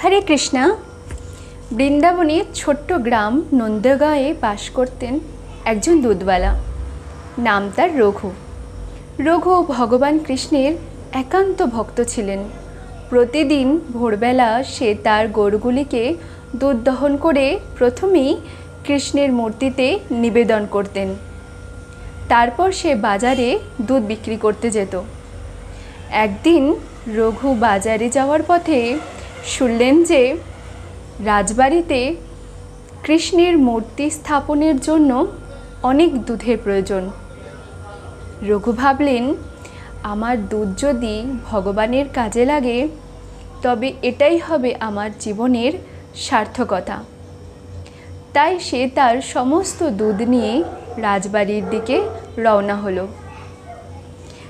হরে কৃষ্ণা। বৃন্দাবনের ছোট্ট গ্রাম নন্দগাঁয়ে বাস করতেন একজন দুধওয়ালা। নাম তার রঘু। রঘু ভগবান কৃষ্ণের একান্ত ভক্ত ছিলেন। প্রতিদিন ভোরবেলা সে তার গরুগুলিকে দুধ দহন করে প্রথমেই কৃষ্ণের মূর্তিতে নিবেদন করতেন। তারপর সে বাজারে দুধ বিক্রি করতে যেত। একদিন রঘু বাজারে যাওয়ার পথে শুনলেন যে রাজবাড়িতে কৃষ্ণের মূর্তি স্থাপনের জন্য অনেক দুধের প্রয়োজন। রঘু ভাবলেন, আমার দুধ যদি ভগবানের কাজে লাগে তবে এটাই হবে আমার জীবনের সার্থকতা। তাই সে তার সমস্ত দুধ নিয়ে রাজবাড়ির দিকে রওনা হলো।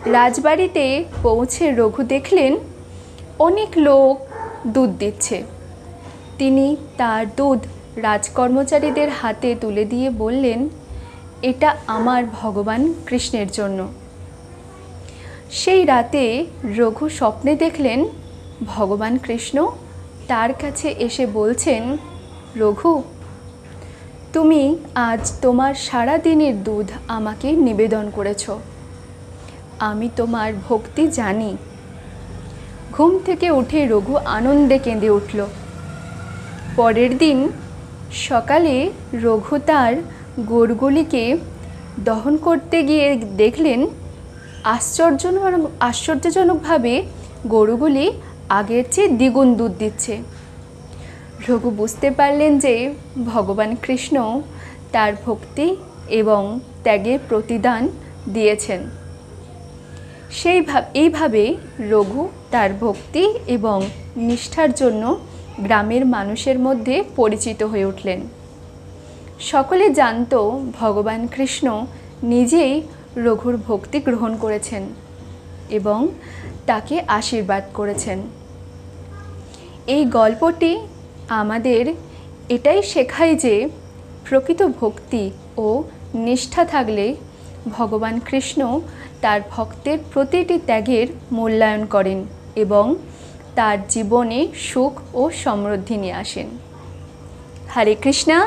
রাজবাড়িতে পৌঁছে রঘু দেখলেন অনেক লোক দুধ দিচ্ছে। তিনি তার দুধ রাজকর্মচারীদের হাতে তুলে দিয়ে বললেন, এটা আমার ভগবান কৃষ্ণের জন্য। সেই রাতে রঘু স্বপ্নে দেখলেন ভগবান কৃষ্ণ তার কাছে এসে বলছেন, রঘু, তুমি আজ তোমার সারা দিনের দুধ আমাকে নিবেদন করেছ। আমি তোমার ভক্তি জানি। ঘুম থেকে উঠে রঘু আনন্দে কেঁদে উঠল। পরের দিন সকালে রঘু তার গরুগুলিকে দহন করতে গিয়ে দেখলেন আশ্চর্যজনকভাবে গরুগুলি আগের চেয়ে দ্বিগুণ দুধ দিচ্ছে। রঘু বুঝতে পারলেন যে ভগবান কৃষ্ণ তার ভক্তি এবং ত্যাগের প্রতিদান দিয়েছেন। এইভাবে রঘু তার ভক্তি এবং নিষ্ঠার জন্য গ্রামের মানুষের মধ্যে পরিচিত হয়ে উঠলেন। সকলে জানত ভগবান কৃষ্ণ নিজেই রঘুর ভক্তি গ্রহণ করেছেন এবং তাকে আশীর্বাদ করেছেন। এই গল্পটি আমাদের এটাই শেখায় যে প্রকৃত ভক্তি ও নিষ্ঠা থাকলে ভগবান কৃষ্ণ তার ভক্তের প্রতিটি ত্যাগের মূল্যায়ন করেন এবং তার জীবনে সুখ ও সমৃদ্ধি নিয়ে আসেন। হরে কৃষ্ণা,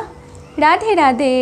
রাধে রাধে।